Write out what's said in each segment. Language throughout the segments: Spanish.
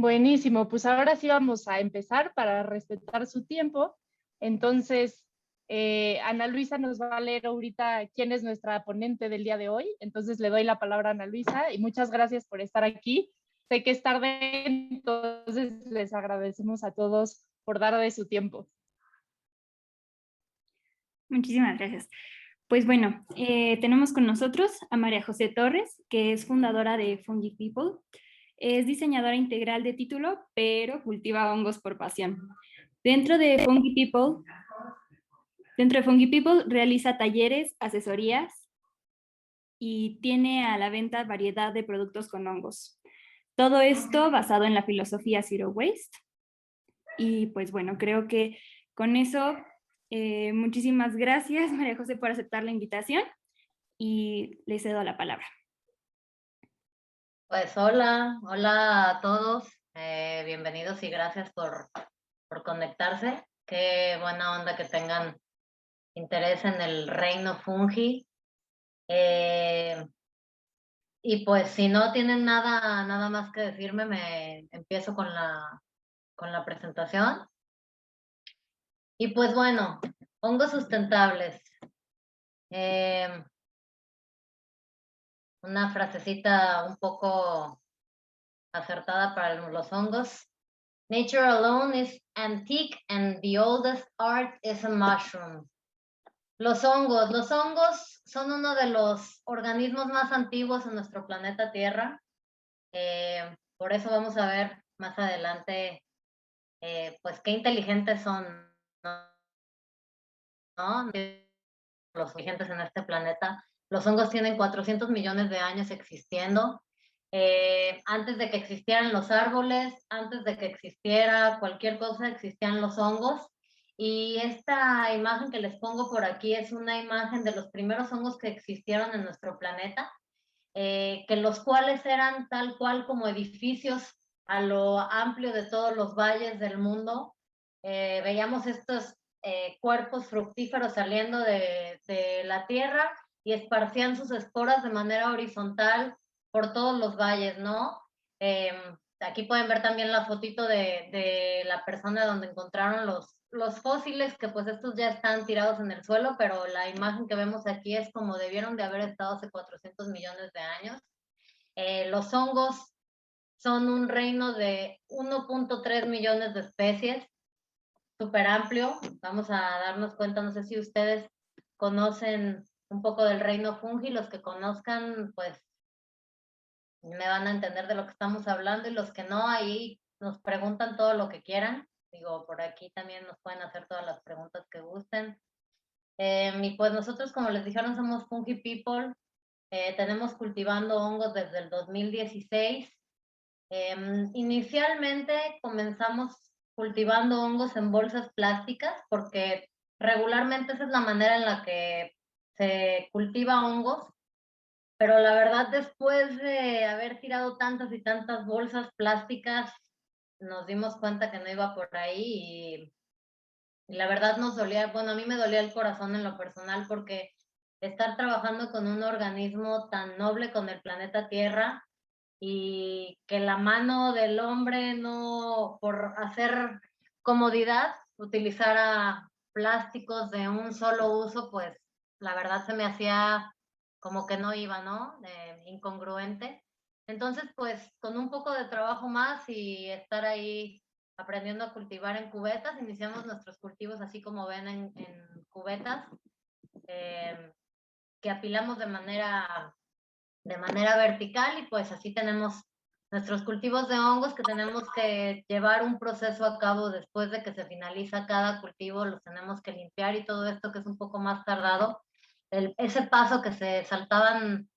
Buenísimo, pues ahora sí vamos a empezar para respetar su tiempo. Entonces, Ana Luisa nos va a leer ahorita quién es nuestra ponente del día de hoy. Entonces le doy la palabra a Ana Luisa y muchas gracias por estar aquí. Sé que es tarde, entonces les agradecemos a todos por dar de su tiempo. Muchísimas gracias. Pues bueno, tenemos con nosotros a María José Torres, que es fundadora de Fungi People. Es diseñadora integral de título, pero cultiva hongos por pasión. Dentro de Fungi People, realiza talleres, asesorías y tiene a la venta variedad de productos con hongos. Todo esto basado en la filosofía Zero Waste. Y pues bueno, creo que con eso, muchísimas gracias, María José, por aceptar la invitación y le cedo la palabra. Pues hola a todos, bienvenidos y gracias por conectarse. Qué buena onda que tengan interés en el reino fungi. Y pues si no tienen nada más que decirme, me empiezo con la presentación. Y pues bueno, hongos sustentables. Una frasecita un poco acertada para los hongos. Nature alone is antique and the oldest art is a mushroom. Los hongos son uno de los organismos más antiguos en nuestro planeta Tierra. Por eso vamos a ver más adelante, pues qué inteligentes son, ¿no? Los inteligentes en este planeta. Los hongos tienen 400 millones de años existiendo. Antes de que existieran los árboles, antes de que existiera cualquier cosa, existían los hongos. Y esta imagen que les pongo por aquí es una imagen de los primeros hongos que existieron en nuestro planeta, que los cuales eran tal cual como edificios a lo amplio de todos los valles del mundo. Veíamos estos cuerpos fructíferos saliendo de la tierra y esparcían sus esporas de manera horizontal por todos los valles, ¿no? Aquí pueden ver también la fotito de la persona donde encontraron los fósiles, que pues estos ya están tirados en el suelo, pero la imagen que vemos aquí es como debieron de haber estado hace 400 millones de años. Los hongos son un reino de 1.3 millones de especies, súper amplio. Vamos a darnos cuenta, no sé si ustedes conocen un poco del reino fungi, los que conozcan, pues me van a entender de lo que estamos hablando, y los que no, ahí nos preguntan todo lo que quieran. Digo, por aquí también nos pueden hacer todas las preguntas que gusten. Y pues nosotros, como les dijeron, somos Fungi People. Tenemos cultivando hongos desde el 2016. Inicialmente comenzamos cultivando hongos en bolsas plásticas porque regularmente esa es la manera en la que se cultiva hongos, pero la verdad después de haber tirado tantas y tantas bolsas plásticas nos dimos cuenta que no iba por ahí, y la verdad nos dolía, bueno, a mí me dolía el corazón en lo personal, porque estar trabajando con un organismo tan noble con el planeta Tierra y que la mano del hombre no, por hacer comodidad, utilizara plásticos de un solo uso, pues la verdad se me hacía como que no iba, ¿no? Incongruente. Entonces, pues con un poco de trabajo más y estar ahí aprendiendo a cultivar en cubetas, iniciamos nuestros cultivos así como ven en cubetas, que apilamos de manera vertical, y pues así tenemos nuestros cultivos de hongos que tenemos que llevar un proceso a cabo después de que se finaliza cada cultivo. Los tenemos que limpiar y todo esto, que es un poco más tardado. Ese paso que se saltaban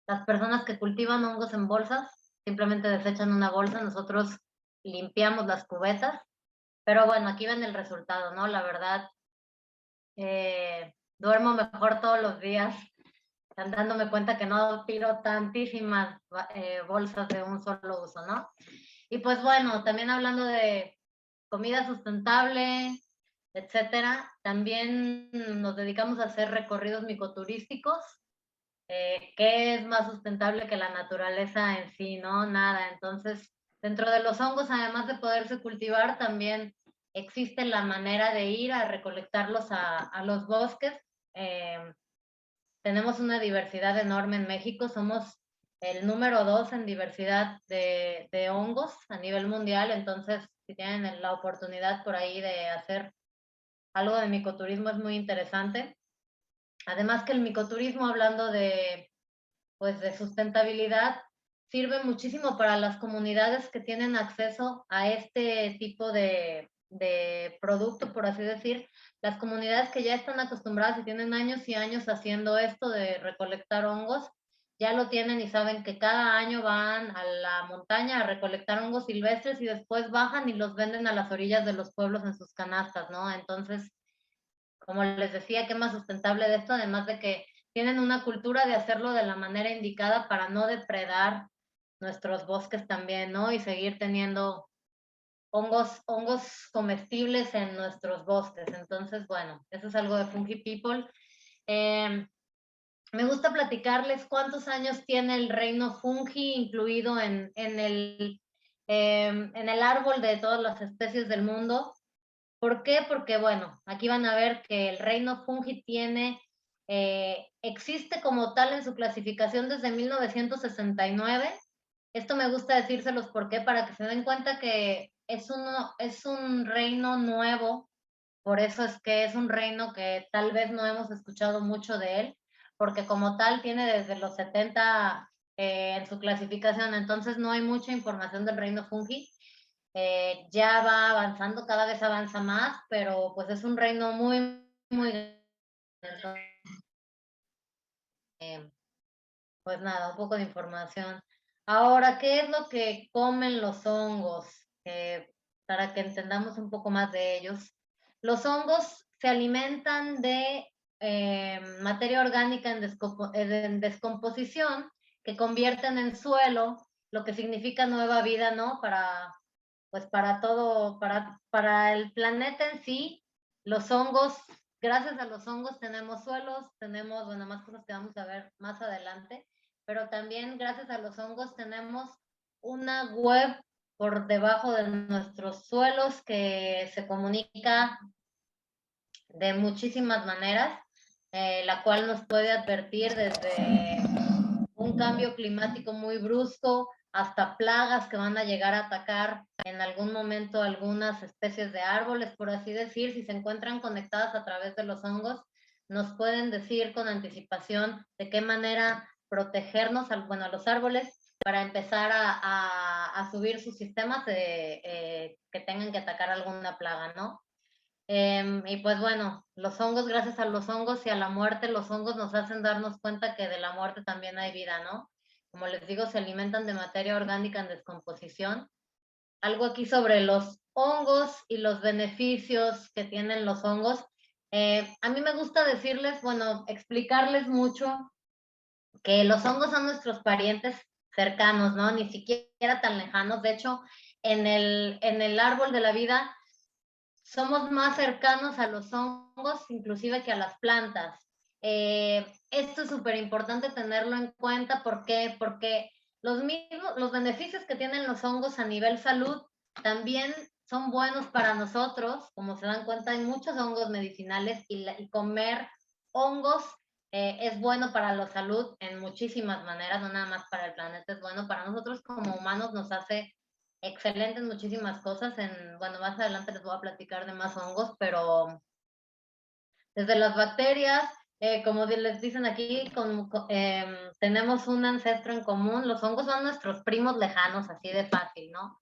las personas que cultivan hongos en bolsas, simplemente desechan una bolsa, nosotros limpiamos las cubetas. Pero bueno, aquí ven el resultado, ¿no? La verdad, duermo mejor todos los días dándome cuenta que no tiro tantísimas bolsas de un solo uso, ¿no? Y pues bueno, también hablando de comida sustentable, etcétera, también nos dedicamos a hacer recorridos micoturísticos. ¿Qué es más sustentable que la naturaleza en sí? No, nada. Entonces, Dentro de los hongos, además de poderse cultivar, también existe la manera de ir a recolectarlos a los bosques. Tenemos una diversidad enorme en México, somos el número 2 en diversidad de hongos a nivel mundial, entonces si tienen la oportunidad por ahí de hacer algo de micoturismo es muy interesante. Además que el micoturismo, hablando pues, de sustentabilidad, sirve muchísimo para las comunidades que tienen acceso a este tipo de producto, por así decir. Las comunidades que ya están acostumbradas y tienen años y años haciendo esto de recolectar hongos, ya lo tienen y saben que cada año van a la montaña a recolectar hongos silvestres y después bajan y los venden a las orillas de los pueblos en sus canastas, ¿no? Entonces, como les decía, qué más sustentable de esto, además de que tienen una cultura de hacerlo de la manera indicada para no depredar nuestros bosques también, ¿no? Y seguir teniendo hongos comestibles en nuestros bosques. Entonces, bueno, eso es algo de Fungi People. Me gusta platicarles cuántos años tiene el reino fungi incluido en el árbol de todas las especies del mundo. ¿Por qué? Porque, bueno, aquí van a ver que el reino fungi existe como tal en su clasificación desde 1969. Esto me gusta decírselos porque para que se den cuenta que es un reino nuevo, por eso es que es un reino que tal vez no hemos escuchado mucho de él, porque como tal tiene desde los 70 en su clasificación, entonces no hay mucha información del reino fungi. Ya va avanzando, cada vez avanza más, pero pues es un reino muy, muy grande. Pues nada, un poco de información. Ahora, ¿qué es lo que comen los hongos? Para que entendamos un poco más de ellos. Los hongos se alimentan de materia orgánica en descomposición que convierten en suelo, lo que significa nueva vida, ¿no? Pues para todo, para el planeta en sí, los hongos, gracias a los hongos tenemos suelos, tenemos, bueno, más cosas que vamos a ver más adelante, pero también gracias a los hongos tenemos una web por debajo de nuestros suelos que se comunica de muchísimas maneras, la cual nos puede advertir desde un cambio climático muy brusco hasta plagas que van a llegar a atacar en algún momento algunas especies de árboles, por así decir, si se encuentran conectadas a través de los hongos, nos pueden decir con anticipación de qué manera protegernos a los árboles para empezar a subir sus sistemas que tengan que atacar alguna plaga, ¿no? Y pues bueno, los hongos, gracias a los hongos y a la muerte, los hongos nos hacen darnos cuenta que de la muerte también hay vida, ¿no? Como les digo, se alimentan de materia orgánica en descomposición. Algo aquí sobre los hongos y los beneficios que tienen los hongos. A mí me gusta decirles, bueno, explicarles mucho que los hongos son nuestros parientes cercanos, ¿no? Ni siquiera tan lejanos. De hecho, en el árbol de la vida somos más cercanos a los hongos, inclusive que a las plantas. Esto es súper importante tenerlo en cuenta. ¿Por qué? Porque los beneficios que tienen los hongos a nivel salud también son buenos para nosotros. Como se dan cuenta, hay muchos hongos medicinales y comer hongos es bueno para la salud en muchísimas maneras, no nada más para el planeta, es bueno para nosotros como humanos, nos hace excelentes muchísimas cosas. Bueno, más adelante les voy a platicar de más hongos, pero desde las bacterias, como les dicen aquí, tenemos un ancestro en común. Los hongos son nuestros primos lejanos, así de fácil, ¿no?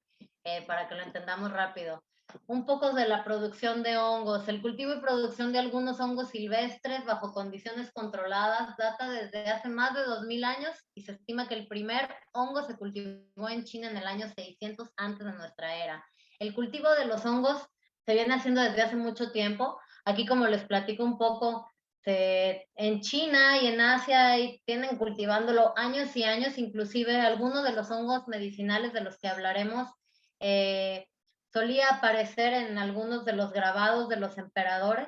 Para que lo entendamos rápido. Un poco de la producción de hongos. El cultivo y producción de algunos hongos silvestres bajo condiciones controladas data desde hace más de 2000 años y se estima que el primer hongo se cultivó en China en el año 600 antes de nuestra era. El cultivo de los hongos se viene haciendo desde hace mucho tiempo. Aquí, como les platico un poco, en China y en Asia tienen cultivándolo años y años, inclusive algunos de los hongos medicinales de los que hablaremos solía aparecer en algunos de los grabados de los emperadores.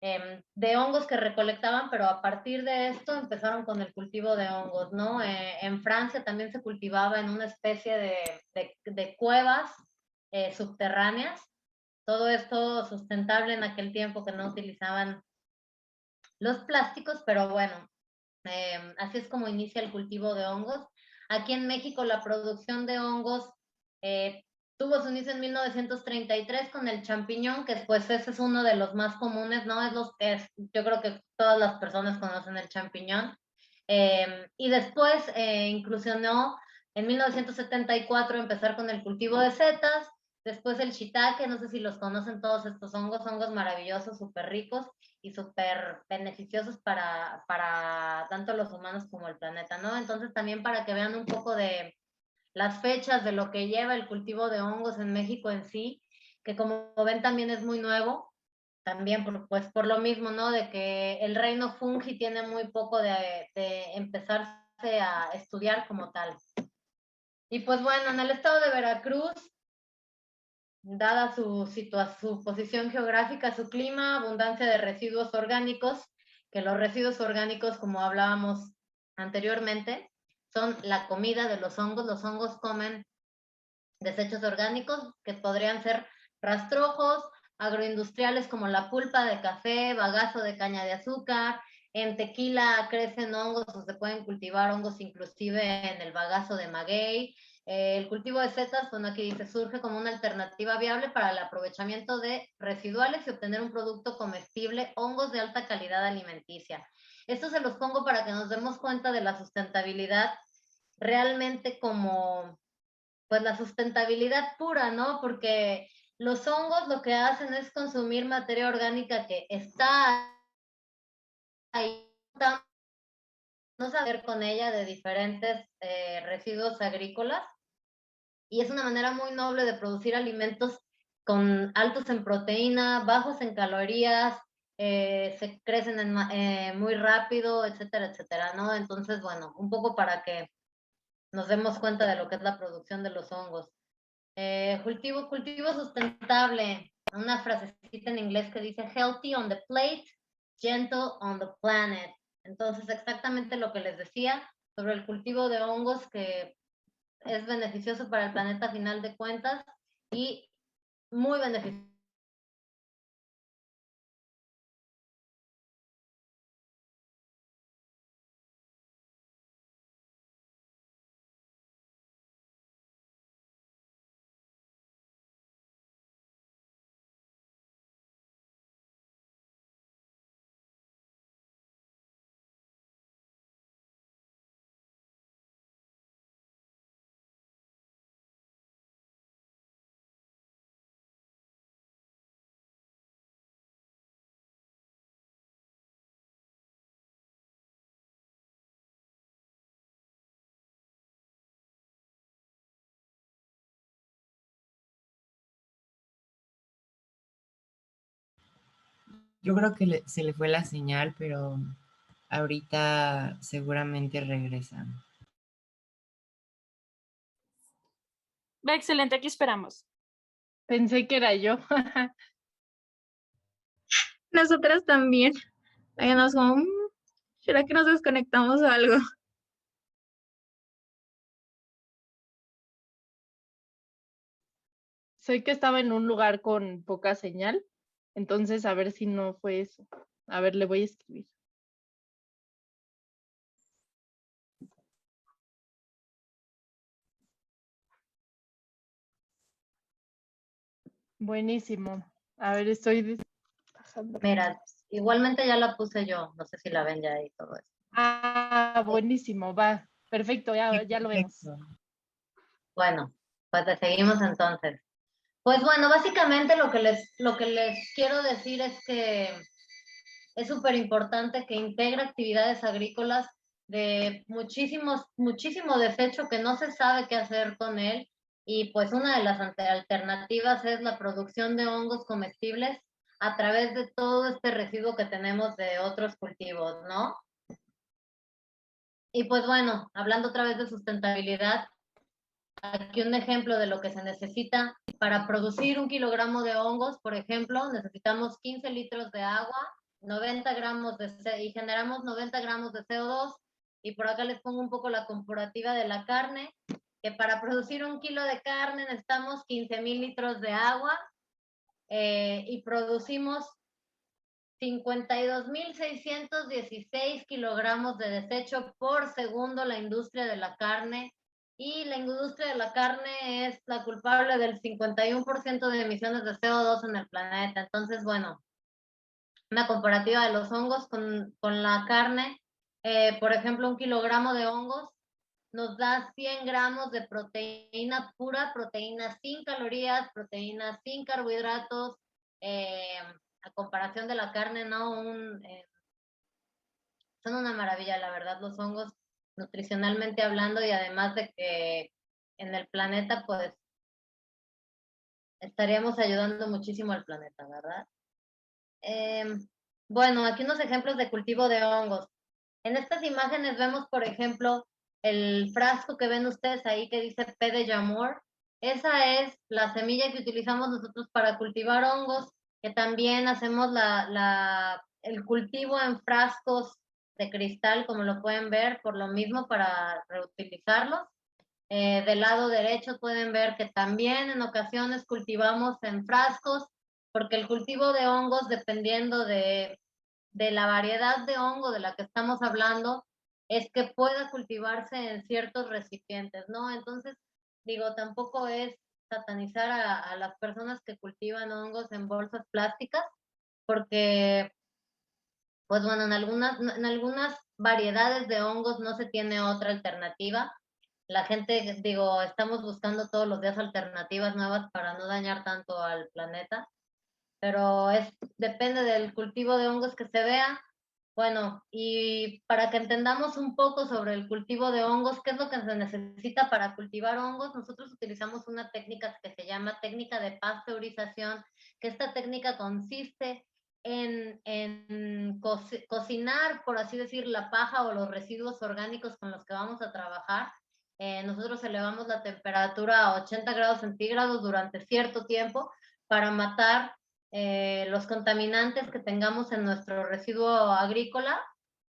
de hongos que recolectaban, pero a partir de esto empezaron con el cultivo de hongos, ¿no? En Francia también se cultivaba en una especie de cuevas subterráneas, todo esto sustentable en aquel tiempo que no utilizaban los plásticos, pero bueno, así es como inicia el cultivo de hongos. Aquí en México la producción de hongos tuvo su inicio en 1933 con el champiñón, que pues ese es uno de los más comunes, ¿no? Yo creo que todas las personas conocen el champiñón. Y después incursionó en 1974 empezar con el cultivo de setas, después el shiitake, no sé si los conocen todos estos hongos maravillosos, súper ricos y súper beneficiosos para tanto los humanos como el planeta, ¿no? Entonces también para que vean un poco de las fechas de lo que lleva el cultivo de hongos en México en sí, que como ven también es muy nuevo, también pues por lo mismo, ¿no? De que el reino fungi tiene muy poco de empezarse a estudiar como tal. Y pues bueno, en el estado de Veracruz, dada su posición geográfica, su clima, abundancia de residuos orgánicos, que los residuos orgánicos, como hablábamos anteriormente, son la comida de los hongos. Los hongos comen desechos orgánicos que podrían ser rastrojos, agroindustriales como la pulpa de café, bagazo de caña de azúcar. En tequila crecen hongos o se pueden cultivar hongos inclusive en el bagazo de maguey. El cultivo de setas, bueno, aquí dice, surge como una alternativa viable para el aprovechamiento de residuales y obtener un producto comestible, hongos de alta calidad alimenticia. Esto se los pongo para que nos demos cuenta de la sustentabilidad realmente como pues la sustentabilidad pura, ¿no? Porque los hongos lo que hacen es consumir materia orgánica que está ahí, no saber con ella de diferentes residuos agrícolas y es una manera muy noble de producir alimentos con altos en proteína, bajos en calorías, se crecen muy rápido, etcétera, etcétera, ¿no? Entonces, bueno, un poco para que nos demos cuenta de lo que es la producción de los hongos. Cultivo sustentable, una frasecita en inglés que dice healthy on the plate, gentle on the planet. Entonces, exactamente lo que les decía sobre el cultivo de hongos que es beneficioso para el planeta a final de cuentas y muy beneficioso. Yo creo que se le fue la señal, pero ahorita seguramente regresan. Va, excelente, aquí esperamos. Pensé que era yo. Nosotras también. Ahí nos como, ¿será que nos desconectamos o algo? Sé que estaba en un lugar con poca señal, entonces a ver si no fue eso. A ver, le voy a escribir. Buenísimo. A ver, estoy bajando. Mira, igualmente ya la puse yo, no sé si la ven ya ahí todo eso. Ah, buenísimo, va. Perfecto, ya lo vemos. Bueno, pues le seguimos entonces. Pues bueno, básicamente lo que les quiero decir es que es súper importante que integre actividades agrícolas de muchísimo desecho que no se sabe qué hacer con él. Y pues una de las alternativas es la producción de hongos comestibles a través de todo este residuo que tenemos de otros cultivos, ¿no? Y pues bueno, hablando otra vez de sustentabilidad, aquí un ejemplo de lo que se necesita para producir 1 kilogramo de hongos, por ejemplo, necesitamos 15 litros de agua, 90 gramos y generamos 90 gramos de CO2. Y por acá les pongo un poco la comparativa de la carne, que para producir 1 kilo de carne necesitamos 15,000 litros de agua y producimos 52,616 kilogramos de desecho por segundo la industria de la carne. Y la industria de la carne es la culpable del 51% de emisiones de CO2 en el planeta. Entonces, bueno, una comparativa de los hongos con la carne. Por ejemplo, 1 kilogramo de hongos nos da 100 gramos de proteína pura, proteína sin calorías, proteína sin carbohidratos, a comparación de la carne, ¿no? Son una maravilla, la verdad, los hongos, nutricionalmente hablando, y además de que en el planeta, pues, estaríamos ayudando muchísimo al planeta, ¿verdad? Bueno, aquí unos ejemplos de cultivo de hongos. En estas imágenes vemos, por ejemplo, el frasco que ven ustedes ahí que dice P de Jamor. Esa es la semilla que utilizamos nosotros para cultivar hongos, que también hacemos el cultivo en frascos de cristal, como lo pueden ver, por lo mismo para reutilizarlos. Del lado derecho pueden ver que también en ocasiones cultivamos en frascos, porque el cultivo de hongos, dependiendo de la variedad de hongo de la que estamos hablando, es que pueda cultivarse en ciertos recipientes, ¿no? Entonces, digo, tampoco es satanizar a las personas que cultivan hongos en bolsas plásticas, porque, pues bueno, en algunas variedades de hongos no se tiene otra alternativa. La gente, digo, estamos buscando todos los días alternativas nuevas para no dañar tanto al planeta, pero depende del cultivo de hongos que se vea. Bueno, y para que entendamos un poco sobre el cultivo de hongos, qué es lo que se necesita para cultivar hongos, nosotros utilizamos una técnica que se llama técnica de pasteurización, que esta técnica consiste en cocinar, por así decir, la paja o los residuos orgánicos con los que vamos a trabajar. Nosotros elevamos la temperatura a 80 grados centígrados durante cierto tiempo para matar los contaminantes que tengamos en nuestro residuo agrícola,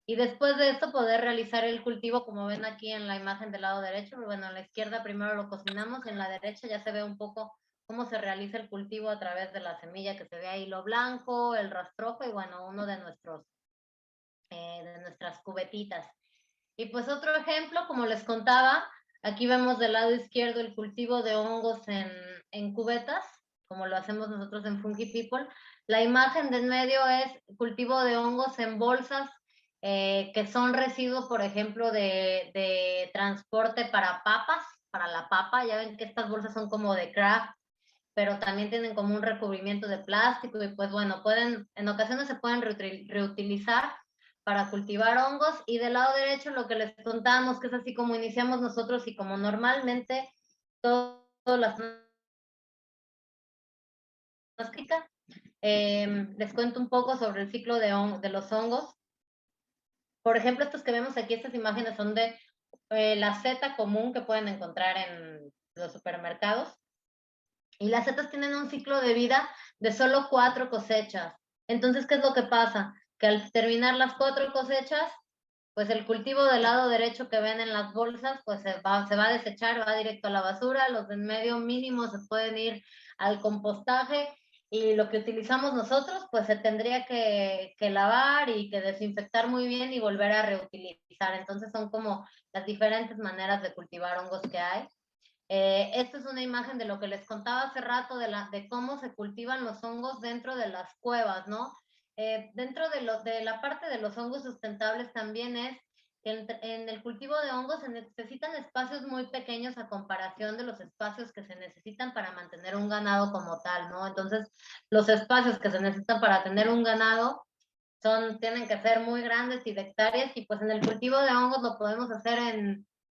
y después de esto poder realizar el cultivo, como ven aquí en la imagen del lado derecho. Bueno, en la izquierda primero lo cocinamos, en la derecha ya se ve un poco cómo se realiza el cultivo a través de la semilla, que se ve ahí lo blanco, el rastrojo y bueno, uno de nuestras cubetitas. Y pues otro ejemplo, como les contaba, aquí vemos del lado izquierdo el cultivo de hongos en cubetas, como lo hacemos nosotros en Fungi People. La imagen de en medio es cultivo de hongos en bolsas, que son residuos, por ejemplo, de transporte para papas, para la papa. Ya ven que estas bolsas son como de craft, pero también tienen como un recubrimiento de plástico, y pues bueno, en ocasiones se pueden reutilizar para cultivar hongos. Y del lado derecho lo que les contamos, que es así como iniciamos nosotros y como normalmente todas las les cuento un poco sobre el ciclo de los hongos. Por ejemplo, estos que vemos aquí, estas imágenes son de la seta común que pueden encontrar en los supermercados. Y las setas tienen un ciclo de vida de solo 4 cosechas. Entonces, ¿qué es lo que pasa? Que al terminar las 4 cosechas, pues el cultivo del lado derecho que ven en las bolsas, pues se va a desechar, va directo a la basura. Los de en medio mínimo se pueden ir al compostaje, y lo que utilizamos nosotros, pues se tendría que lavar y que desinfectar muy bien y volver a reutilizar. Entonces son como las diferentes maneras de cultivar hongos que hay. Esta es una imagen de lo que les contaba hace rato de cómo se cultivan los hongos dentro de las cuevas, ¿no? Dentro de la parte de los hongos sustentables también es que en el cultivo de hongos se necesitan espacios muy pequeños a comparación de los espacios que se necesitan para mantener un ganado como tal, ¿no? Entonces, los espacios que se necesitan para tener un ganado tienen que ser muy grandes y de hectáreas, y pues en el cultivo de hongos lo podemos hacer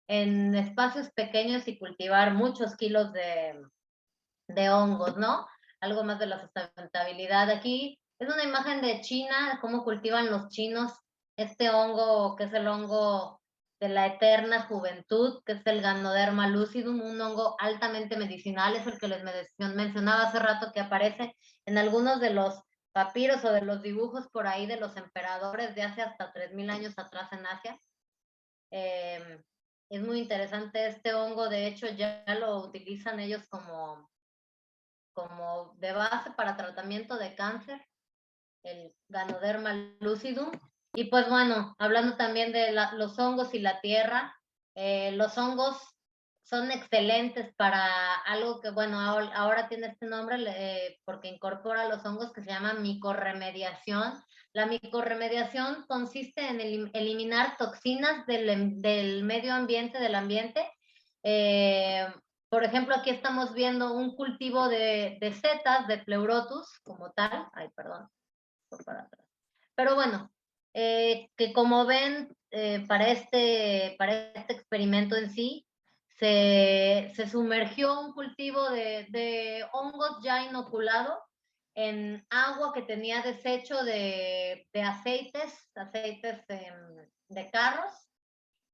en espacios pequeños y cultivar muchos kilos de hongos, ¿no? Algo más de la sustentabilidad. Aquí es una imagen de China, cómo cultivan los chinos este hongo, que es el hongo de la eterna juventud, que es el Ganoderma lucidum, un hongo altamente medicinal. Es el que les mencionaba hace rato, que aparece en algunos de los papiros o de los dibujos por ahí de los emperadores de hace hasta 3000 años atrás en Asia. Es muy interesante este hongo, de hecho ya lo utilizan ellos como de base para tratamiento de cáncer, el Ganoderma lucidum. Y pues bueno, hablando también de los hongos y la tierra, los hongos son excelentes para algo que, bueno, ahora tiene este nombre porque incorpora los hongos, que se llama micorremediación. La micorremediación consiste en eliminar toxinas del medio ambiente, del ambiente. Por ejemplo, aquí estamos viendo un cultivo de setas, de Pleurotus, como tal. Ay, perdón, por para atrás. Pero bueno, que como ven, para este experimento en sí, se sumergió un cultivo de hongos ya inoculado en agua que tenía desecho de aceites de carros,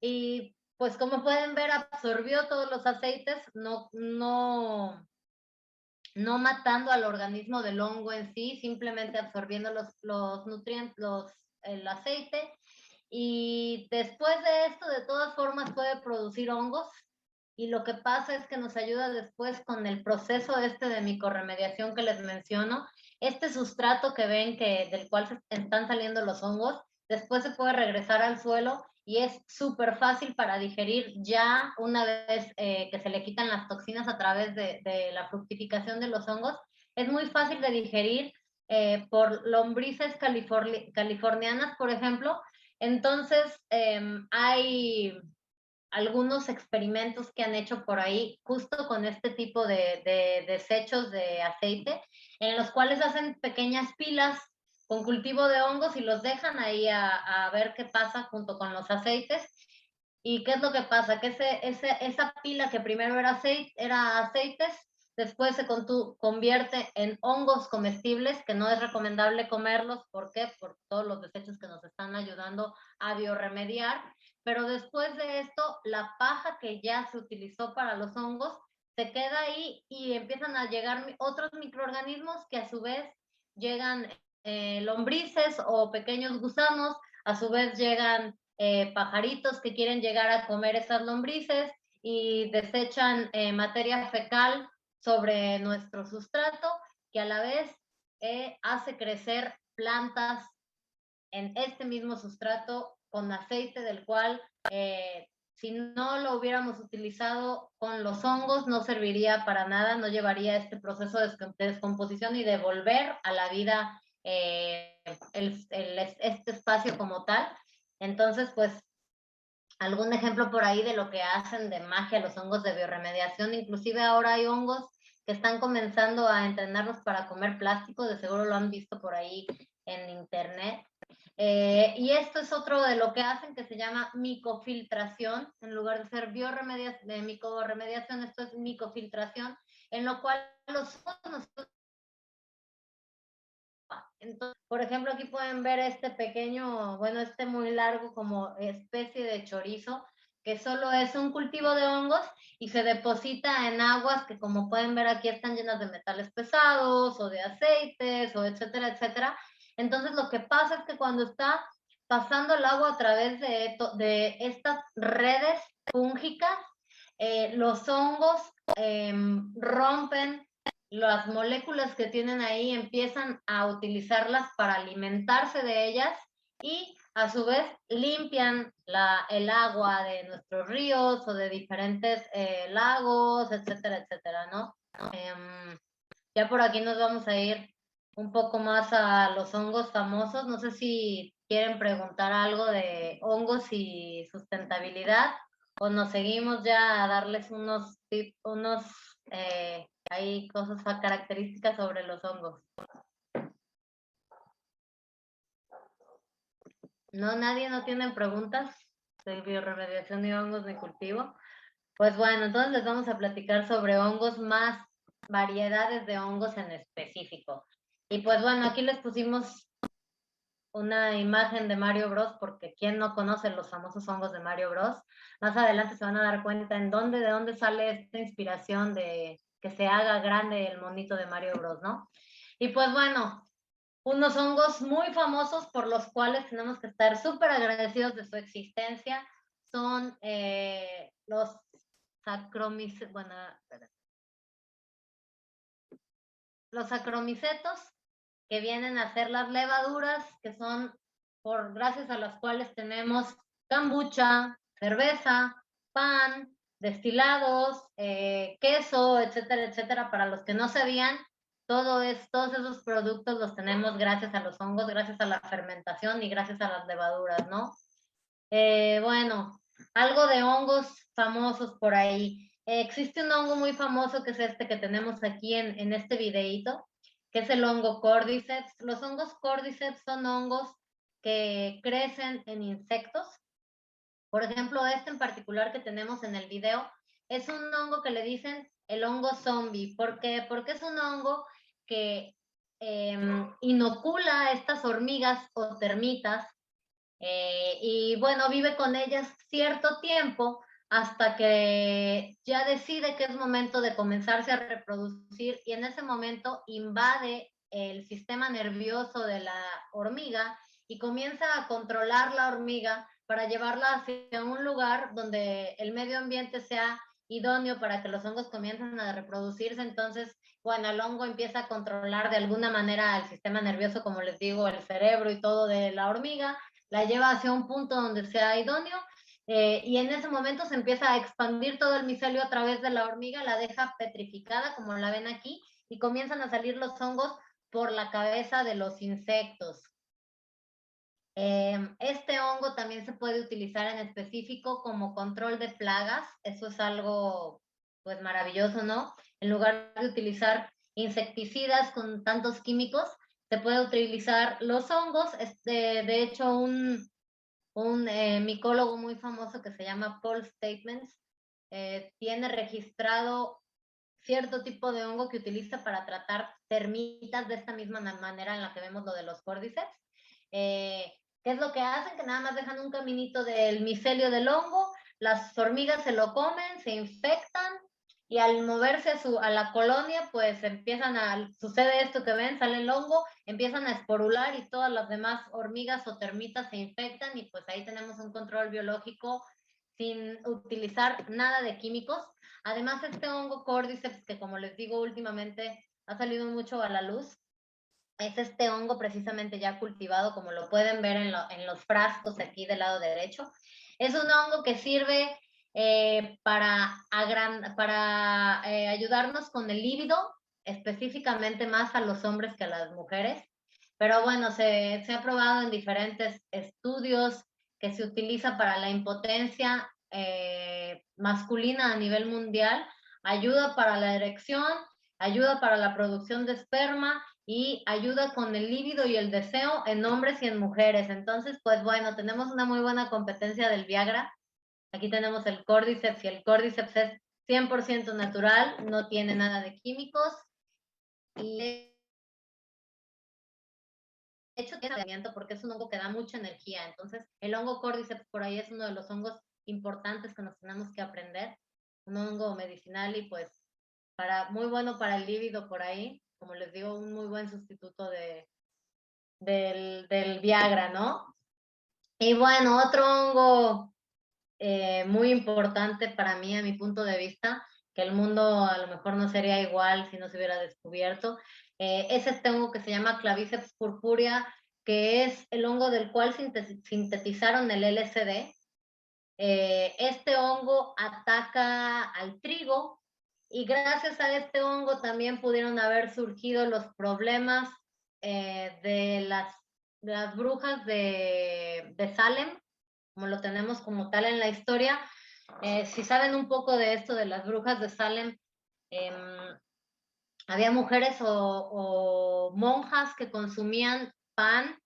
y pues como pueden ver absorbió todos los aceites, no matando al organismo del hongo en sí, simplemente absorbiendo los nutrientes, el aceite, y después de esto de todas formas puede producir hongos, y lo que pasa es que nos ayuda después con el proceso de micorremediación que les menciono. Este sustrato que ven del cual se están saliendo los hongos, después se puede regresar al suelo y es súper fácil para digerir ya una vez que se le quitan las toxinas a través de la fructificación de los hongos. Es muy fácil de digerir por lombrices californianas, por ejemplo. Entonces, hay algunos experimentos que han hecho por ahí justo con este tipo de desechos de aceite, en los cuales hacen pequeñas pilas con cultivo de hongos y los dejan ahí a ver qué pasa junto con los aceites. ¿Y qué es lo que pasa? Que esa pila que primero era aceites, después se convierte en hongos comestibles, que no es recomendable comerlos. ¿Por qué? Por todos los desechos que nos están ayudando a biorremediar. Pero después de esto, la paja que ya se utilizó para los hongos se queda ahí y empiezan a llegar otros microorganismos que a su vez llegan lombrices o pequeños gusanos, a su vez llegan pajaritos que quieren llegar a comer esas lombrices y desechan materia fecal sobre nuestro sustrato, que a la vez hace crecer plantas en este mismo sustrato con aceite, del cual si no lo hubiéramos utilizado con los hongos no serviría para nada, no llevaría este proceso de descomposición y de volver a la vida este espacio como tal. Entonces, pues, algún ejemplo por ahí de lo que hacen de magia los hongos de biorremediación. Inclusive ahora hay hongos que están comenzando a entrenarlos para comer plástico, de seguro lo han visto por ahí en internet. Y esto es otro de lo que hacen, que se llama micofiltración. En lugar de ser micorremediación, esto es micofiltración, en lo cual los hongos. Entonces, por ejemplo, aquí pueden ver este pequeño, bueno, este muy largo como especie de chorizo, que solo es un cultivo de hongos y se deposita en aguas que, como pueden ver aquí, están llenas de metales pesados o de aceites o etcétera, etcétera. Entonces lo que pasa es que cuando está pasando el agua a través de estas redes fúngicas, los hongos rompen las moléculas que tienen ahí, empiezan a utilizarlas para alimentarse de ellas y a su vez limpian el agua de nuestros ríos o de diferentes lagos, etcétera, etcétera, ¿no? Ya por aquí nos vamos a ir un poco más a los hongos famosos. No sé si quieren preguntar algo de hongos y sustentabilidad, o nos seguimos ya a darles unos tips, hay cosas características sobre los hongos. ¿No? ¿Nadie no tiene preguntas de biorremediación y hongos de cultivo? Pues bueno, entonces les vamos a platicar sobre hongos, más variedades de hongos en específico. Y pues bueno, aquí les pusimos una imagen de Mario Bros, porque ¿quién no conoce los famosos hongos de Mario Bros? Más adelante se van a dar cuenta de dónde sale esta inspiración de que se haga grande el monito de Mario Bros, ¿no? Y pues bueno, Unos hongos muy famosos por los cuales tenemos que estar súper agradecidos de su existencia son los Saccharomyces, bueno, los Saccharomycetos, que vienen a ser las levaduras, que son gracias a las cuales tenemos kombucha, cerveza, pan, destilados, queso, etcétera, etcétera. Para los que no sabían, todos esos productos los tenemos gracias a los hongos, gracias a la fermentación y gracias a las levaduras, ¿no? Bueno, algo de hongos famosos por ahí. Existe un hongo muy famoso que es este que tenemos aquí en este videíto, que es el hongo Cordyceps. Los hongos Cordyceps son hongos que crecen en insectos. Por ejemplo, este en particular que tenemos en el video es un hongo que le dicen el hongo zombie. ¿Por qué? Porque es un hongo que inocula a estas hormigas o termitas y bueno, vive con ellas cierto tiempo hasta que ya decide que es momento de comenzarse a reproducir y en ese momento invade el sistema nervioso de la hormiga y comienza a controlar la hormiga para llevarla hacia un lugar donde el medio ambiente sea idóneo para que los hongos comiencen a reproducirse. Entonces, bueno, el hongo empieza a controlar de alguna manera el sistema nervioso, como les digo, el cerebro y todo de la hormiga, la lleva hacia un punto donde sea idóneo y en ese momento se empieza a expandir todo el micelio a través de la hormiga, la deja petrificada como la ven aquí y comienzan a salir los hongos por la cabeza de los insectos. Este hongo también se puede utilizar en específico como control de plagas, eso es algo pues maravilloso, ¿no? En lugar de utilizar insecticidas con tantos químicos, se puede utilizar los hongos. De hecho, un micólogo muy famoso que se llama Paul Statements tiene registrado cierto tipo de hongo que utiliza para tratar termitas de esta misma manera en la que vemos lo de los Cordyceps. ¿Qué es lo que hacen? Que nada más dejan un caminito del micelio del hongo, las hormigas se lo comen, se infectan y al moverse a la colonia, pues sucede esto que ven, sale el hongo, empiezan a esporular y todas las demás hormigas o termitas se infectan y pues ahí tenemos un control biológico sin utilizar nada de químicos. Además, este hongo Cordyceps, que como les digo últimamente ha salido mucho a la luz, es este hongo precisamente ya cultivado, como lo pueden ver en los frascos aquí del lado derecho. Es un hongo que sirve para ayudarnos con el líbido, específicamente más a los hombres que a las mujeres. Pero bueno, se ha probado en diferentes estudios que se utiliza para la impotencia masculina a nivel mundial, ayuda para la erección, ayuda para la producción de esperma y ayuda con el líbido y el deseo en hombres y en mujeres. Entonces, pues bueno, tenemos una muy buena competencia del Viagra. Aquí tenemos el Cordyceps y el Cordyceps es 100% natural, no tiene nada de químicos y de hecho tiene tratamiento porque es un hongo que da mucha energía. Entonces, el hongo Cordyceps por ahí es uno de los hongos importantes que nos tenemos que aprender. Un hongo medicinal y pues muy bueno para el líbido por ahí. Como les digo, un muy buen sustituto del Viagra, ¿no? Y bueno, otro hongo muy importante para mí, a mi punto de vista, que el mundo a lo mejor no sería igual si no se hubiera descubierto, es este hongo que se llama Claviceps purpurea, que es el hongo del cual sintetizaron el LSD. Este hongo ataca al trigo y gracias a este hongo también pudieron haber surgido los problemas de las brujas de Salem, como lo tenemos como tal en la historia. Si saben un poco de esto de las brujas de Salem, había mujeres o monjas que consumían pan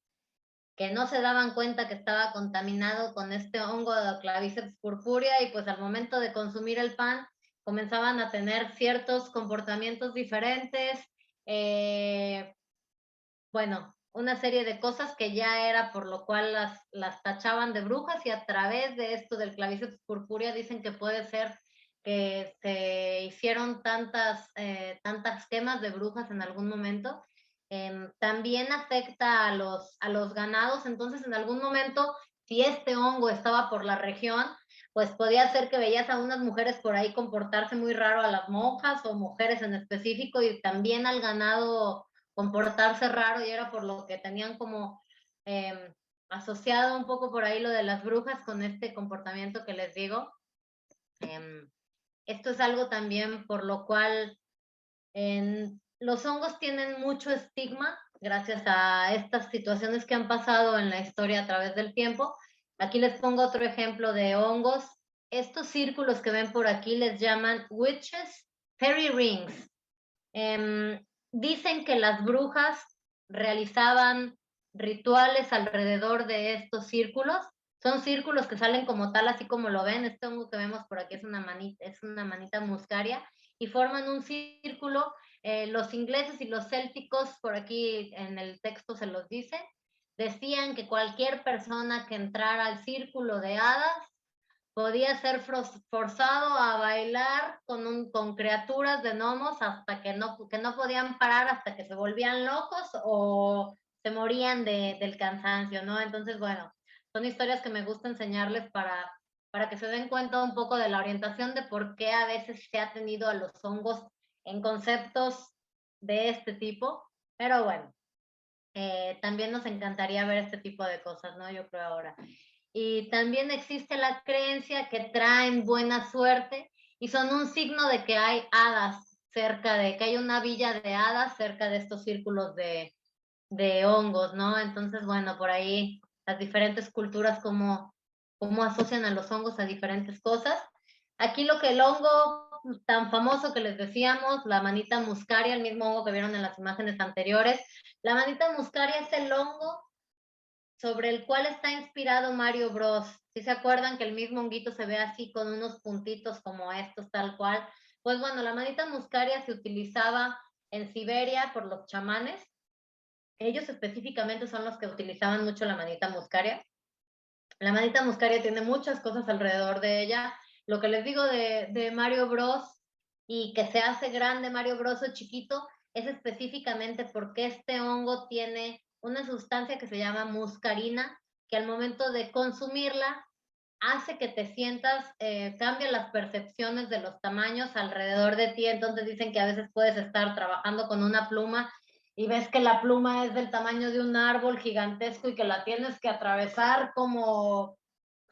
que no se daban cuenta que estaba contaminado con este hongo de Claviceps purpurea y pues al momento de consumir el pan comenzaban a tener ciertos comportamientos diferentes, bueno, una serie de cosas que ya era por lo cual las tachaban de brujas y a través de esto del Claviceps purpurea dicen que puede ser que se hicieron tantas quemas de brujas en algún momento. también afecta a los ganados. Entonces, en algún momento, si este hongo estaba por la región, pues podía ser que veías a unas mujeres por ahí comportarse muy raro, a las monjas o mujeres en específico, y también al ganado comportarse raro, y era por lo que tenían como asociado un poco por ahí lo de las brujas con este comportamiento que les digo. Esto es algo también por lo cual los hongos tienen mucho estigma gracias a estas situaciones que han pasado en la historia a través del tiempo. Aquí les pongo otro ejemplo de hongos. Estos círculos que ven por aquí les llaman witches' fairy rings. Dicen que las brujas realizaban rituales alrededor de estos círculos. Son círculos que salen como tal, así como lo ven. Este hongo que vemos por aquí es una manita muscaria, y forman un círculo. Los ingleses y los célticos, por aquí en el texto se los dice, decían que cualquier persona que entrara al círculo de hadas podía ser forzado a bailar con criaturas de gnomos hasta que no podían parar, hasta que se volvían locos o se morían del cansancio, ¿no? Entonces, bueno, son historias que me gusta enseñarles para que se den cuenta un poco de la orientación de por qué a veces se ha tenido a los hongos en conceptos de este tipo. Pero bueno, también nos encantaría ver este tipo de cosas, ¿no? Yo creo ahora. Y también existe la creencia que traen buena suerte y son un signo de que hay hadas cerca que hay una villa de hadas cerca de estos círculos de hongos, ¿no? Entonces, bueno, por ahí las diferentes culturas cómo asocian a los hongos a diferentes cosas. Aquí lo que el hongo tan famoso que les decíamos, la manita muscaria, el mismo hongo que vieron en las imágenes anteriores. La manita muscaria es el hongo sobre el cual está inspirado Mario Bros. ¿Sí se acuerdan que el mismo honguito se ve así con unos puntitos como estos, tal cual? Pues bueno, la manita muscaria se utilizaba en Siberia por los chamanes. Ellos específicamente son los que utilizaban mucho la manita muscaria. La manita muscaria tiene muchas cosas alrededor de ella. Lo que les digo de Mario Bros. Y que se hace grande Mario Bros. O chiquito es específicamente porque este hongo tiene una sustancia que se llama muscarina, que al momento de consumirla hace que te sientas, cambia las percepciones de los tamaños alrededor de ti. Entonces dicen que a veces puedes estar trabajando con una pluma y ves que la pluma es del tamaño de un árbol gigantesco y que la tienes que atravesar como,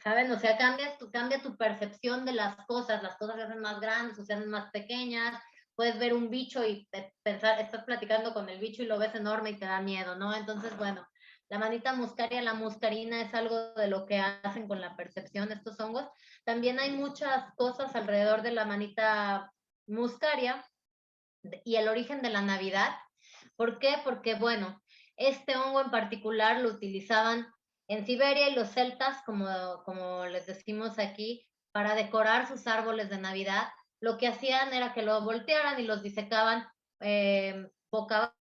¿saben? O sea, cambia tu percepción de las cosas se hacen más grandes o se hacen más pequeñas. Puedes ver un bicho y pensar, estás platicando con el bicho y lo ves enorme y te da miedo, ¿no? Entonces, bueno, la manita muscaria, la muscarina es algo de lo que hacen con la percepción estos hongos. También hay muchas cosas alrededor de la manita muscaria y el origen de la Navidad. ¿Por qué? Porque, bueno, este hongo en particular lo utilizaban en Siberia y los celtas, como les decimos aquí, para decorar sus árboles de Navidad. Lo que hacían era que lo voltearan y los disecaban boca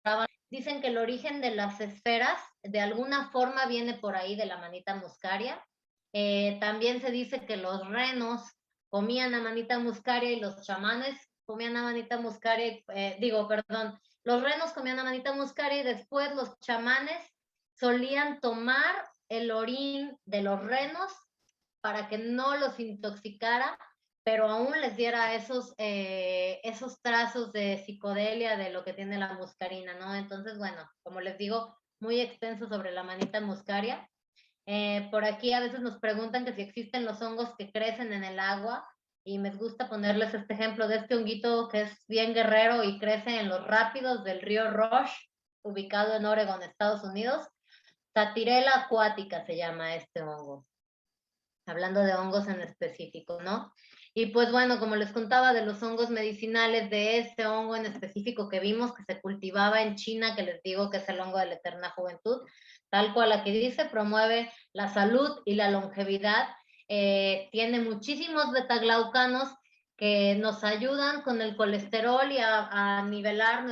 abajo. Dicen que el origen de las esferas de alguna forma viene por ahí de la manita muscaria. También se dice que los renos comían a manita muscaria y los chamanes comían a manita muscaria, los renos comían a manita muscaria y después los chamanes solían tomar el orín de los renos para que no los intoxicara, pero aún les diera esos trazos de psicodelia de lo que tiene la muscarina, ¿no? Entonces, bueno, como les digo, muy extenso sobre la manita muscaria. Por aquí a veces nos preguntan que si existen los hongos que crecen en el agua, y me gusta ponerles este ejemplo de este honguito que es bien guerrero y crece en los rápidos del río Rush, ubicado en Oregon, Estados Unidos. Satirella acuática se llama este hongo, hablando de hongos en específico, ¿no? Y pues bueno, como les contaba de los hongos medicinales, de este hongo en específico que vimos que se cultivaba en China, que les digo que es el hongo de la eterna juventud, tal cual aquí dice, promueve la salud y la longevidad. Tiene muchísimos betaglaucanos que nos ayudan con el colesterol y a nivelar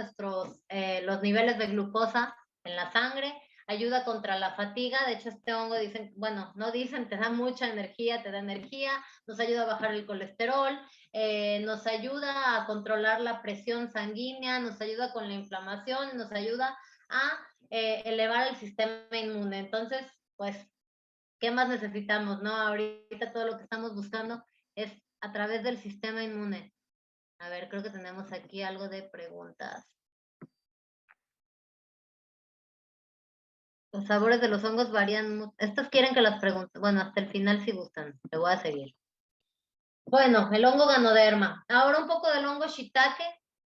los niveles de glucosa en la sangre. ayuda contra la fatiga. De hecho, este hongo dicen, bueno, no dicen, te da mucha energía, te da energía, nos ayuda a bajar el colesterol, nos ayuda a controlar la presión sanguínea, nos ayuda con la inflamación, nos ayuda a elevar el sistema inmune. Entonces, pues, ¿qué más necesitamos, no? Ahorita todo lo que estamos buscando es a través del sistema inmune. A ver, creo que tenemos aquí algo de preguntas. Los sabores de los hongos varían mucho. Estos quieren que las pregunten. Bueno, hasta el final si gustan. Te voy a seguir. Bueno, el hongo Ganoderma. Ahora un poco del hongo shiitake,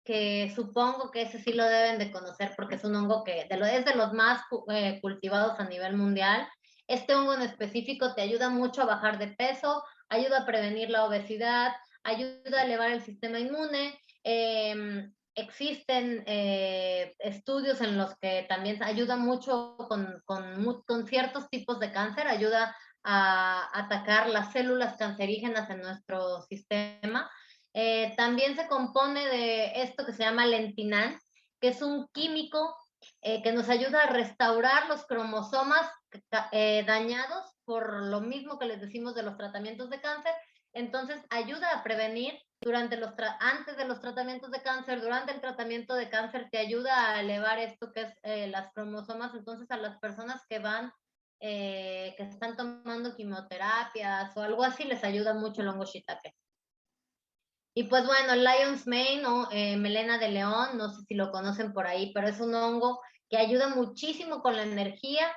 que supongo que ese sí lo deben de conocer porque es un hongo que es de los más cultivados a nivel mundial. Este hongo en específico te ayuda mucho a bajar de peso, ayuda a prevenir la obesidad, ayuda a elevar el sistema inmune. Existen estudios en los que también ayuda mucho con ciertos tipos de cáncer, ayuda a atacar las células cancerígenas en nuestro sistema. También se compone de esto que se llama lentinán, que es un químico que nos ayuda a restaurar los cromosomas dañados por lo mismo que les decimos de los tratamientos de cáncer. Entonces ayuda a prevenir antes de los tratamientos de cáncer, durante el tratamiento de cáncer, te ayuda a elevar esto que es las cromosomas. Entonces a las personas que están tomando quimioterapias o algo así, les ayuda mucho el hongo shiitake. Y pues bueno, Lion's Mane o melena de león, no sé si lo conocen por ahí, pero es un hongo que ayuda muchísimo con la energía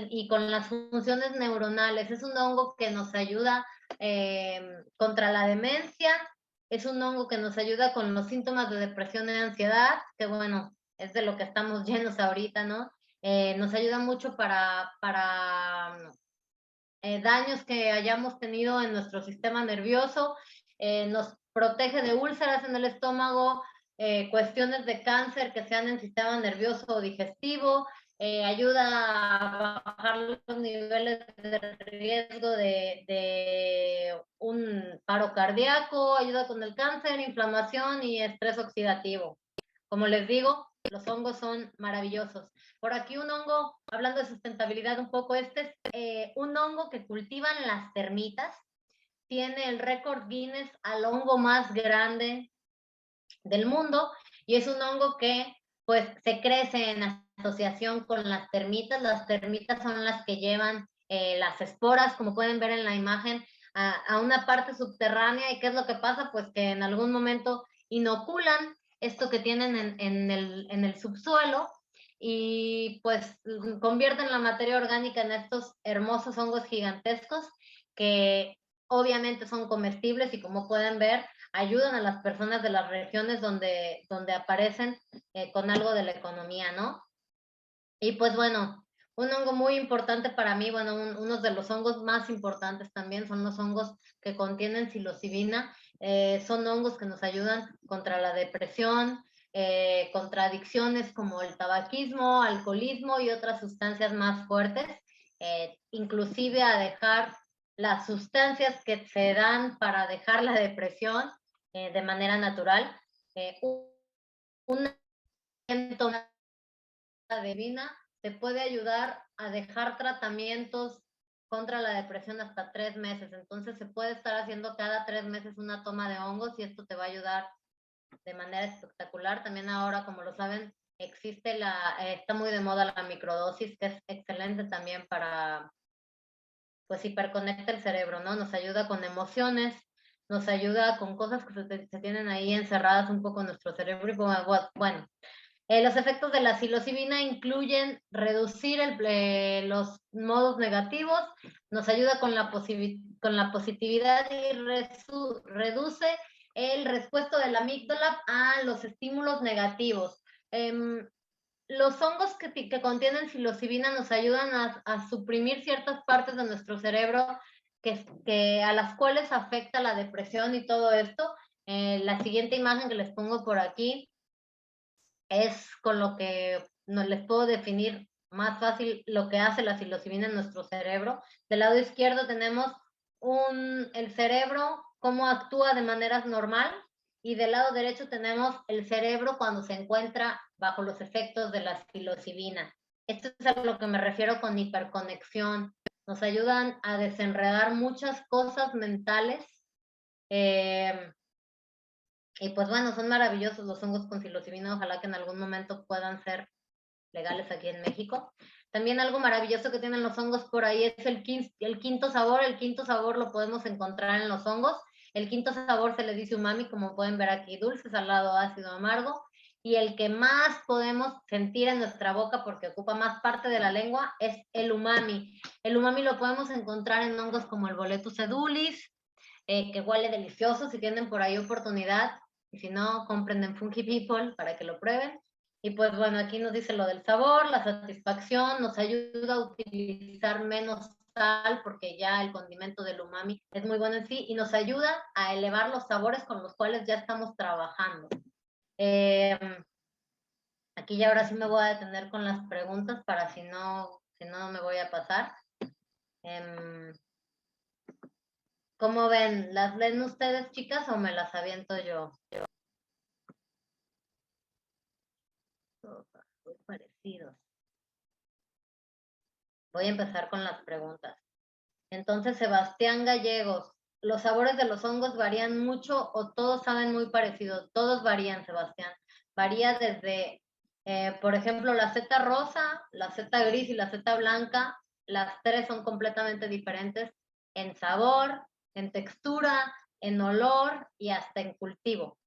y con las funciones neuronales. Es un hongo que nos ayuda contra la demencia, es un hongo que nos ayuda con los síntomas de depresión y ansiedad, que bueno, es de lo que estamos llenos ahorita, ¿no? Nos ayuda mucho para daños que hayamos tenido en nuestro sistema nervioso, nos protege de úlceras en el estómago, cuestiones de cáncer que sean en sistema nervioso o digestivo, ayuda a bajar los niveles de riesgo de un paro cardíaco, ayuda con el cáncer, inflamación y estrés oxidativo. Como les digo, los hongos son maravillosos. Por aquí un hongo, hablando de sustentabilidad un poco, este es un hongo que cultivan las termitas, tiene el récord Guinness al hongo más grande del mundo y es un hongo que pues se crece en asociación con las termitas son las que llevan las esporas, como pueden ver en la imagen, a una parte subterránea. ¿Y qué es lo que pasa? Pues que en algún momento inoculan esto que tienen en el subsuelo y pues convierten la materia orgánica en estos hermosos hongos gigantescos que obviamente son comestibles y como pueden ver ayudan a las personas de las regiones donde aparecen con algo de la economía, ¿no? Y pues bueno, un hongo muy importante para mí, bueno, uno de los hongos más importantes también son los hongos que contienen psilocibina. Son hongos que nos ayudan contra la depresión, contra adicciones como el tabaquismo, alcoholismo y otras sustancias más fuertes, inclusive a dejar las sustancias que se dan para dejar la depresión de manera natural. Una divina te puede ayudar a dejar tratamientos contra la depresión hasta 3 meses. Entonces se puede estar haciendo cada 3 meses una toma de hongos y esto te va a ayudar de manera espectacular. También ahora, como lo saben, está muy de moda la microdosis, que es excelente también para, pues, hiperconecta el cerebro, ¿no? Nos ayuda con emociones, nos ayuda con cosas que se tienen ahí encerradas un poco en nuestro cerebro. Y bueno, los efectos de la psilocibina incluyen reducir los modos negativos, nos ayuda con la positividad y reduce el respuesto de la amígdala a los estímulos negativos. Los hongos que contienen psilocibina nos ayudan a suprimir ciertas partes de nuestro cerebro a las cuales afecta la depresión y todo esto. La siguiente imagen que les pongo por aquí es con lo que no les puedo definir más fácil lo que hace la psilocibina en nuestro cerebro. Del lado izquierdo tenemos el cerebro, cómo actúa de manera normal, y del lado derecho tenemos el cerebro cuando se encuentra bajo los efectos de la psilocibina. Esto es a lo que me refiero con hiperconexión. Nos ayudan a desenredar muchas cosas mentales. Y pues bueno, son maravillosos los hongos con psilocibina. Ojalá que en algún momento puedan ser legales aquí en México. También algo maravilloso que tienen los hongos por ahí es el quinto sabor. El quinto sabor lo podemos encontrar en los hongos. El quinto sabor se le dice umami, como pueden ver aquí, dulce, salado, ácido, amargo. Y el que más podemos sentir en nuestra boca, porque ocupa más parte de la lengua, es el umami. El umami lo podemos encontrar en hongos como el Boletus edulis, que huele delicioso. Si tienen por ahí oportunidad, y si no, compren en Funky People para que lo prueben. Y pues bueno, aquí nos dice lo del sabor, la satisfacción, nos ayuda a utilizar menos sal porque ya el condimento del umami es muy bueno en sí y nos ayuda a elevar los sabores con los cuales ya estamos trabajando. Aquí ya ahora sí me voy a detener con las preguntas para si no me voy a pasar. ¿Cómo ven? ¿Las leen ustedes, chicas, o me las aviento yo? Todos muy parecidos. Voy a empezar con las preguntas. Entonces, Sebastián Gallegos, ¿los sabores de los hongos varían mucho o todos saben muy parecidos? Todos varían, Sebastián. Varía desde, por ejemplo, la seta rosa, la seta gris y la seta blanca. Las tres son completamente diferentes en sabor, en textura, en olor y hasta en cultivo.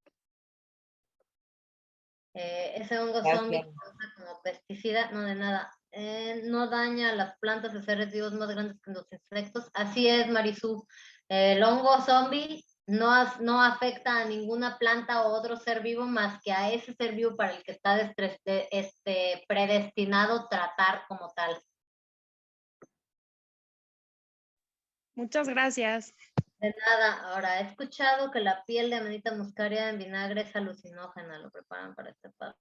Ese hongo zombie se usa como pesticida, no de nada. No daña a las plantas de seres vivos más grandes que los insectos. Así es, Marisú. El hongo zombie no afecta a ninguna planta o otro ser vivo más que a ese ser vivo para el que está predestinado tratar como tal. Muchas gracias. De nada. Ahora, he escuchado que la piel de amanita muscaria en vinagre es alucinógena. Lo preparan para este paso.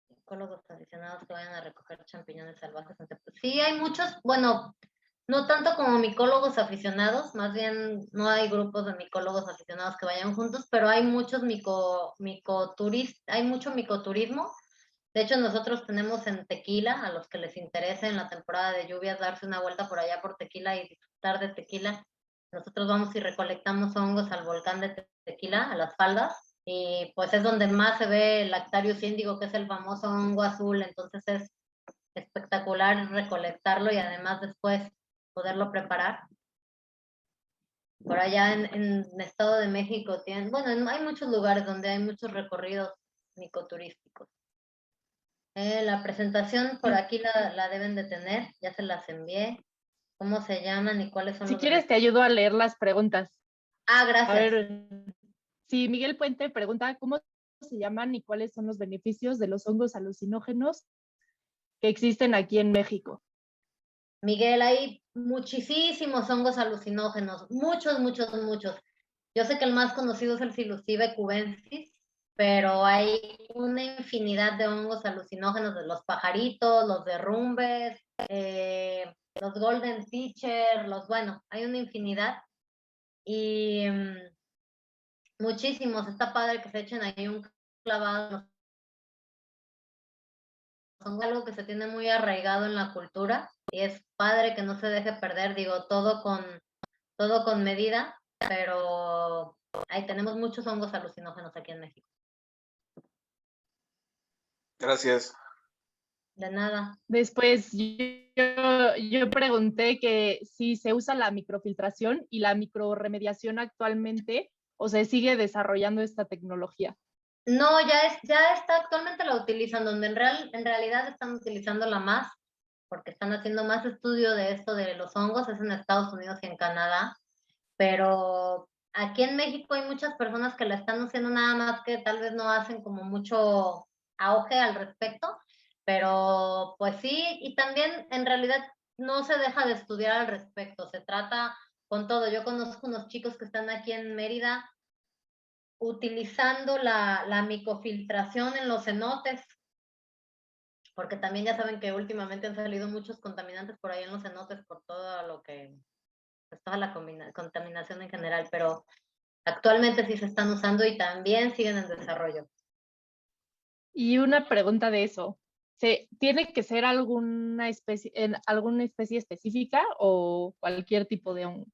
Micólogos aficionados que vayan a recoger champiñones salvajes. Sí, hay muchos, bueno, no tanto como micólogos aficionados, más bien no hay grupos de micólogos aficionados que vayan juntos, pero hay muchos hay mucho micoturismo. De hecho, nosotros tenemos en Tequila, a los que les interese en la temporada de lluvias darse una vuelta por allá por Tequila y disfrutar de Tequila. Nosotros vamos y recolectamos hongos al volcán de Tequila, a las faldas, y pues es donde más se ve el Lactarius índigo, que es el famoso hongo azul. Entonces es espectacular recolectarlo y además después poderlo preparar. Por allá en Estado de México tienen, bueno, hay muchos lugares donde hay muchos recorridos micoturísticos. La presentación por aquí la deben de tener, ya se las envié. ¿Cómo se llaman y cuáles son Si los quieres, te ayudo a leer las preguntas. A gracias. ver, sí, Miguel Puente pregunta cómo se llaman y cuáles son los beneficios de los hongos alucinógenos que existen aquí en México. Miguel, hay muchísimos hongos alucinógenos, muchos. Yo sé que el más conocido es el Psilocybe cubensis, pero hay una infinidad de hongos alucinógenos, de los pajaritos, los derrumbes, los golden teacher, bueno, hay una infinidad. Y muchísimos. Está padre que se echen ahí un clavado. Son algo que se tiene muy arraigado en la cultura y es padre que no se deje perder. Digo, todo con medida, pero ahí tenemos muchos hongos alucinógenos aquí en México. Gracias. De nada. Después yo pregunté que si se usa la microfiltración y la microremediación actualmente o se sigue desarrollando esta tecnología. No, ya está, actualmente la utilizan, donde en realidad están utilizándola más, porque están haciendo más estudio de esto de los hongos, es en Estados Unidos y en Canadá, pero aquí en México hay muchas personas que la están haciendo, nada más que tal vez no hacen como mucho auge al respecto, pero pues sí, y también en realidad no se deja de estudiar al respecto, se trata con todo. Yo conozco unos chicos que están aquí en Mérida utilizando la microfiltración en los cenotes, porque también ya saben que últimamente han salido muchos contaminantes por ahí en los cenotes por todo lo que, pues toda la contaminación en general, pero actualmente sí se están usando y también siguen en desarrollo. Y una pregunta de eso. ¿Tiene que ser alguna especie específica o cualquier tipo de hongo?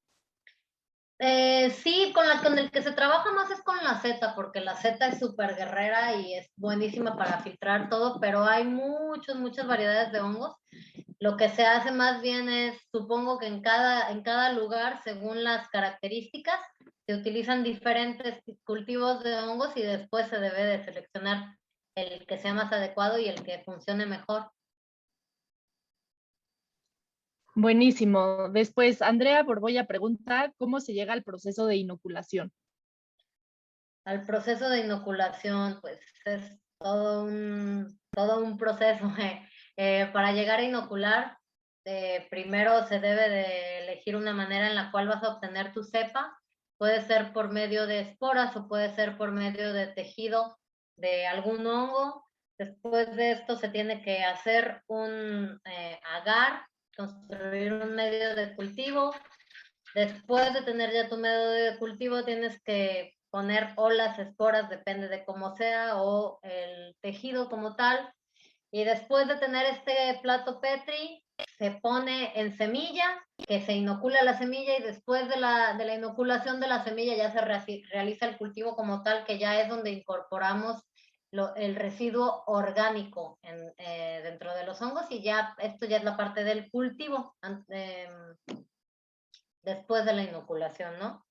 Sí, con el que se trabaja más es con la seta, porque la seta es súper guerrera y es buenísima para filtrar todo, pero hay muchas variedades de hongos. Lo que se hace más bien es, supongo que en cada lugar, según las características, se utilizan diferentes cultivos de hongos y después se debe de seleccionar el que sea más adecuado y el que funcione mejor. Buenísimo. Después, Andrea Borbolla pregunta, ¿cómo se llega al proceso de inoculación? Al proceso de inoculación, pues es todo un proceso. Para llegar a inocular, primero se debe de elegir una manera en la cual vas a obtener tu cepa. Puede ser por medio de esporas o puede ser por medio de tejido de algún hongo. Después de esto se tiene que hacer un agar, construir un medio de cultivo. Después de tener ya tu medio de cultivo, tienes que poner o las esporas, depende de cómo sea, o el tejido como tal. Y después de tener este plato Petri, se pone en semilla, que se inocula la semilla y después de la inoculación de la semilla ya se realiza el cultivo como tal, que ya es donde incorporamos el residuo orgánico dentro de los hongos y ya esto ya es la parte del cultivo. Después de la inoculación, ¿no?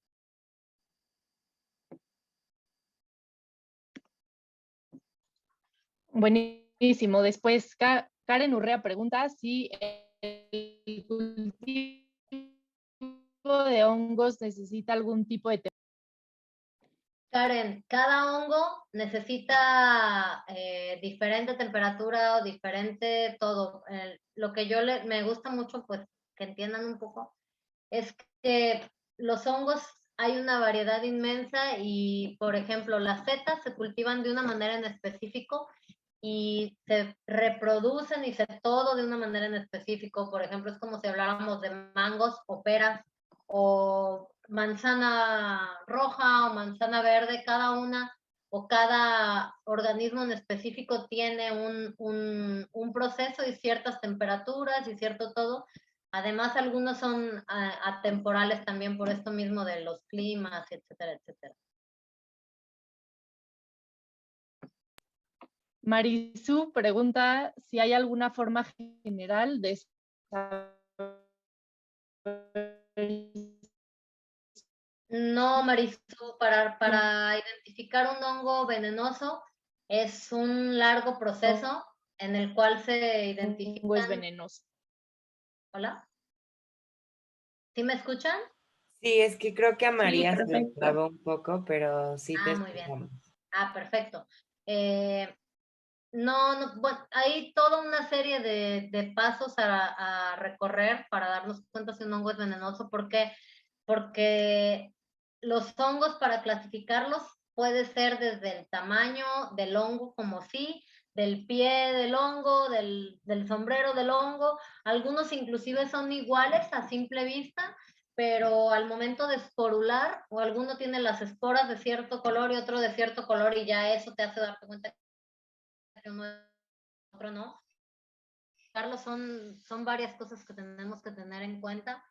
Buenísimo. Después, Karen Urrea pregunta si el cultivo de hongos necesita algún tipo de... Karen, cada hongo necesita diferente temperatura o diferente todo. Lo que me gusta mucho, pues, que entiendan un poco, es que los hongos hay una variedad inmensa y, por ejemplo, las setas se cultivan de una manera en específico y se reproducen y se todo de una manera en específico. Por ejemplo, es como si habláramos de mangos o peras o manzana roja o manzana verde, cada una o cada organismo en específico tiene un proceso y ciertas temperaturas y cierto todo. Además, algunos son atemporales también por esto mismo de los climas, etcétera, etcétera. Marisú pregunta si hay alguna forma general de No, Marisú, para identificar un hongo venenoso es un largo proceso en el cual se identifican... hongo es venenoso. ¿Hola? ¿Sí me escuchan? Sí, es que creo que a María se le perfecto. trabó un poco, pero sí te Muy bien. escuchamos. Perfecto. No, bueno, hay toda una serie de pasos a recorrer para darnos cuenta si un hongo es venenoso. ¿Por qué? Porque los hongos, para clasificarlos, puede ser desde el tamaño del hongo como sí, del pie del hongo, del sombrero del hongo. Algunos inclusive son iguales a simple vista, pero al momento de esporular, o alguno tiene las esporas de cierto color y otro de cierto color, y ya eso te hace darte cuenta que uno es otro no. Carlos, son varias cosas que tenemos que tener en cuenta.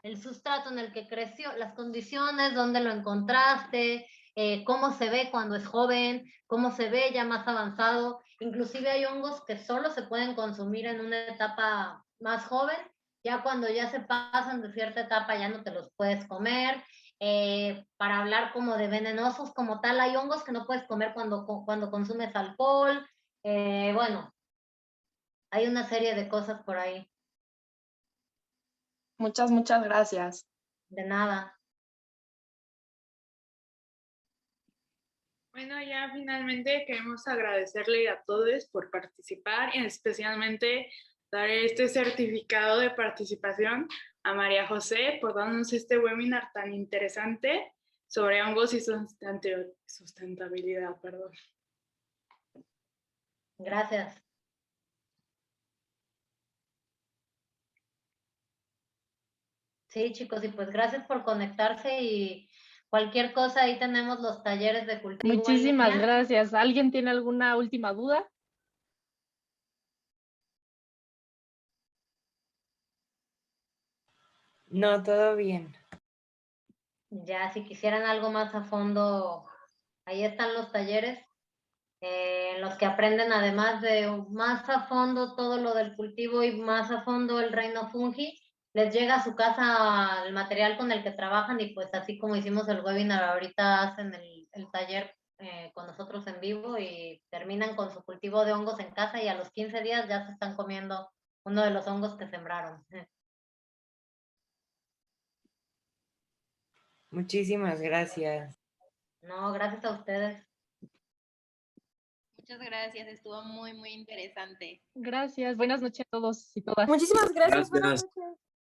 El sustrato en el que creció, las condiciones, dónde lo encontraste, cómo se ve cuando es joven, cómo se ve ya más avanzado. Inclusive hay hongos que solo se pueden consumir en una etapa más joven. Ya cuando ya se pasan de cierta etapa ya no te los puedes comer. Para hablar como de venenosos como tal, hay hongos que no puedes comer cuando consumes alcohol. Bueno, hay una serie de cosas por ahí. Muchas gracias. De nada. Bueno, ya finalmente queremos agradecerle a todos por participar y especialmente dar este certificado de participación a María José por darnos este webinar tan interesante sobre hongos y sustentabilidad. Gracias. Sí, chicos, y pues gracias por conectarse y cualquier cosa, ahí tenemos los talleres de cultivo. Muchísimas gracias. ¿Alguien tiene alguna última duda? No, todo bien. Ya, si quisieran algo más a fondo, ahí están los talleres en los que aprenden además de más a fondo todo lo del cultivo y más a fondo el reino fungi, les llega a su casa el material con el que trabajan y pues así como hicimos el webinar, ahorita hacen el taller con nosotros en vivo y terminan con su cultivo de hongos en casa y a los 15 días ya se están comiendo uno de los hongos que sembraron. Muchísimas gracias. No, gracias a ustedes. Muchas gracias, estuvo muy, muy interesante. Gracias. Buenas noches a todos y todas. Muchísimas gracias. Gracias. Buenas noches.